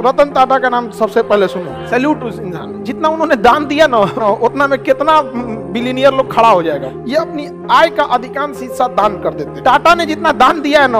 रतन टाटा का नाम सबसे पहले सुनो। सैल्यूट उस इंसान, जितना उन्होंने दान दिया ना उतना में कितना बिलियनियर लोग खड़ा हो जाएगा। ये अपनी आय का अधिकांश हिस्सा दान कर देते। टाटा ने जितना दान दिया है ना,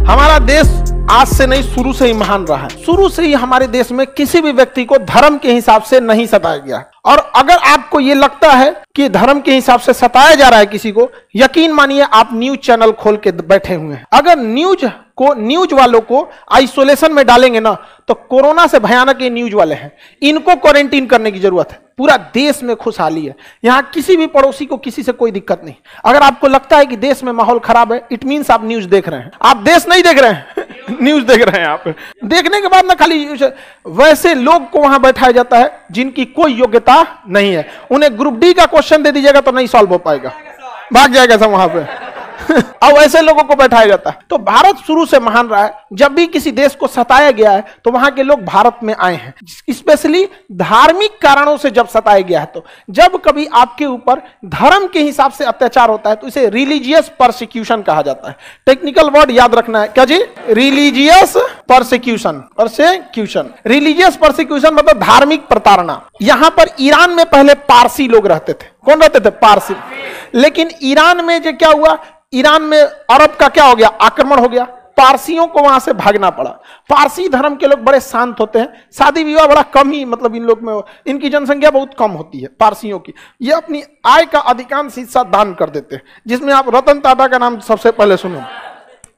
हमारा देश आज से नहीं शुरू से ही महान रहा है। शुरू से ही हमारे देश में किसी भी व्यक्ति को धर्म के हिसाब से नहीं सताया गया। और अगर आपको ये लगता है कि धर्म के हिसाब से सताया जा रहा है किसी को, यकीन मानिए आप न्यूज चैनल खोल के बैठे हुए हैं। अगर न्यूज वालों को आइसोलेशन में डालेंगे ना, तो कोरोना से भयानक ये न्यूज वाले हैं, इनको क्वारंटीन करने की जरूरत है। पूरा देश में खुशहाली है, यहाँ किसी भी पड़ोसी को किसी से कोई दिक्कत नहीं। अगर आपको लगता है कि देश में माहौल खराब है, इट मीन्स आप न्यूज देख रहे हैं। आप देश नहीं देख रहे हैं न्यूज देख रहे हैं। आप देखने के बाद ना खाली वैसे लोग को वहां बैठाया जाता है जिनकी कोई योग्यता नहीं है। उन्हें ग्रुप डी का क्वेश्चन दे दीजिएगा तो नहीं सॉल्व हो पाएगा, भाग जाएगा सब वहां पे अब ऐसे लोगों को बैठाया जाता है। तो भारत शुरू से महान रहा है। जब भी किसी देश को सताया गया है तो वहां के लोग भारत में आए हैं, स्पेशली धार्मिक कारणों से जब सताया गया है। तो जब कभी आपके ऊपर धर्म के हिसाब से अत्याचार होता है तो इसे रिलीजियस परसिक्यूशन कहा जाता है। टेक्निकल वर्ड याद रखना है, क्या जी? Religious persecution. रिलीजियस परसिक्यूशन मतलब धार्मिक प्रताड़ना। यहां पर ईरान में पहले पारसी लोग रहते थे। कौन रहते थे? पारसी। लेकिन ईरान में जो क्या हुआ, ईरान में अरब का क्या हो गया? आक्रमण हो गया। पारसियों को वहां से भागना पड़ा। पारसी धर्म के लोग बड़े शांत होते हैं, शादी विवाह बड़ा कम ही, मतलब इन लोग में इनकी जनसंख्या बहुत कम होती है पारसियों की। ये अपनी आय का अधिकांश हिस्सा दान कर देते हैं, जिसमें आप रतन टाटा का नाम सबसे पहले सुनो।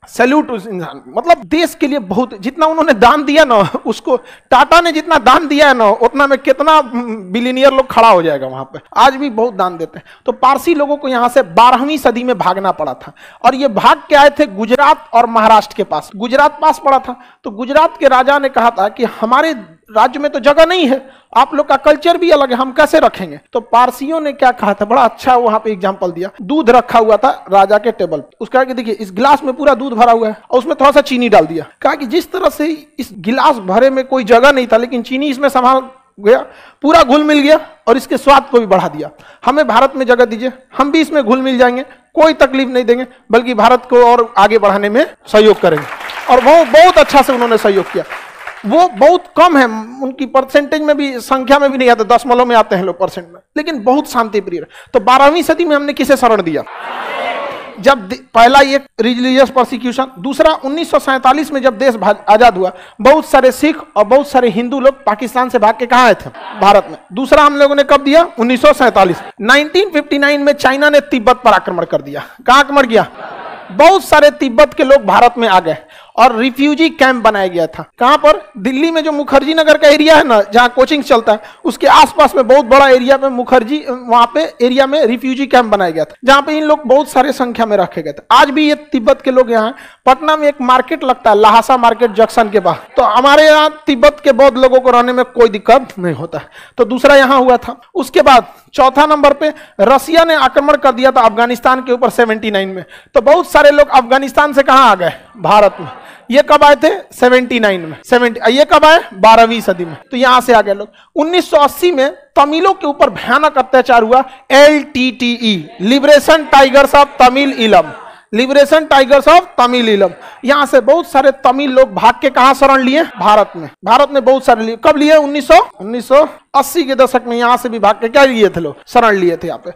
सैल्यूट उस इंसान, मतलब देश के लिए बहुत, जितना उन्होंने दान दिया ना, उसको टाटा ने जितना दान दिया है ना, उतना में कितना बिलियनियर लोग खड़ा हो जाएगा वहां पे। आज भी बहुत दान देते हैं। तो पारसी लोगों को यहां से 12वीं सदी में भागना पड़ा था, और ये भाग के आए थे गुजरात और महाराष्ट्र के पास। गुजरात पास पड़ा था, तो गुजरात के राजा ने कहा था कि हमारे राज्य में तो जगह नहीं है, आप लोग का कल्चर भी अलग है, हम कैसे रखेंगे? तो पारसियों ने क्या कहा था, बड़ा अच्छा वहां पे एग्जांपल दिया। दूध रखा हुआ था राजा के टेबल पे, उसका कि देखिए इस गिलास में पूरा दूध भरा हुआ है, और उसमें थोड़ा सा चीनी डाल दिया। कहा कि जिस तरह से इस गिलास भरे में कोई जगह नहीं था, लेकिन चीनी इसमें संभाल गया, पूरा घुल मिल गया और इसके स्वाद को भी बढ़ा दिया। हमें भारत में जगह दीजिए, हम भी इसमें घुल मिल जाएंगे, कोई तकलीफ नहीं देंगे, बल्कि भारत को और आगे बढ़ाने में सहयोग करेंगे। और वो बहुत अच्छा से उन्होंने सहयोग किया। वो बहुत कम है, उनकी परसेंटेज में भी, संख्या में भी नहीं आते, दशमलव में आते हैं लोग परसेंट में, लेकिन बहुत शांति प्रिय। तो 12वीं सदी में हमने किसे शरण दिया? जब पहला ये रिलीजियस परसिक्यूशन, दूसरा 1947 में जब देश आजाद हुआ, बहुत सारे सिख और बहुत सारे हिंदू लोग पाकिस्तान से भाग के कहाँ आए थे? भारत में। दूसरा हम लोगों ने कब दिया? 1947। 1959 में चाइना ने तिब्बत पर आक्रमण कर दिया। कहाँ आक्रमण किया? बहुत सारे तिब्बत के लोग भारत में आ गए और रिफ्यूजी कैंप बनाया गया था। कहां पर? दिल्ली में जो मुखर्जी नगर का एरिया है ना, जहां कोचिंग चलता है, उसके आसपास में बहुत बड़ा एरिया में मुखर्जी, वहां पे एरिया में रिफ्यूजी कैंप बनाया गया था, जहां पे इन लोग बहुत सारे संख्या में रखे गए थे। आज भी ये तिब्बत के लोग यहाँ, पटना में एक मार्केट लगता है, लहासा मार्केट जंक्शन के पास, तो हमारे यहाँ तिब्बत के बौद्ध लोगों को रहने में कोई दिक्कत नहीं होता। तो दूसरा यहाँ हुआ था। उसके बाद चौथा नंबर पे रसिया ने आक्रमण कर दिया था अफगानिस्तान के ऊपर 79 में। तो बहुत सारे लोग अफगानिस्तान से कहां आ गए? भारत में। ये कब आए थे? 79 में। ये कब आए? 12वीं सदी में। तो यहां से आ गए लोग। 1980 में तमिलों के ऊपर भयानक अत्याचार हुआ, LTTE, liberation tigers of Tamil Eelam. Liberation tigers of Tamil इलम। यहां से बहुत सारे तमिल लोग भाग के कहां शरण लिए? भारत में। भारत में बहुत सारे लिए। कब लिए? 1980 के दशक में यहां से भी भाग के क्या लिए थे लोग? शरण लिए थे यहाँ पे।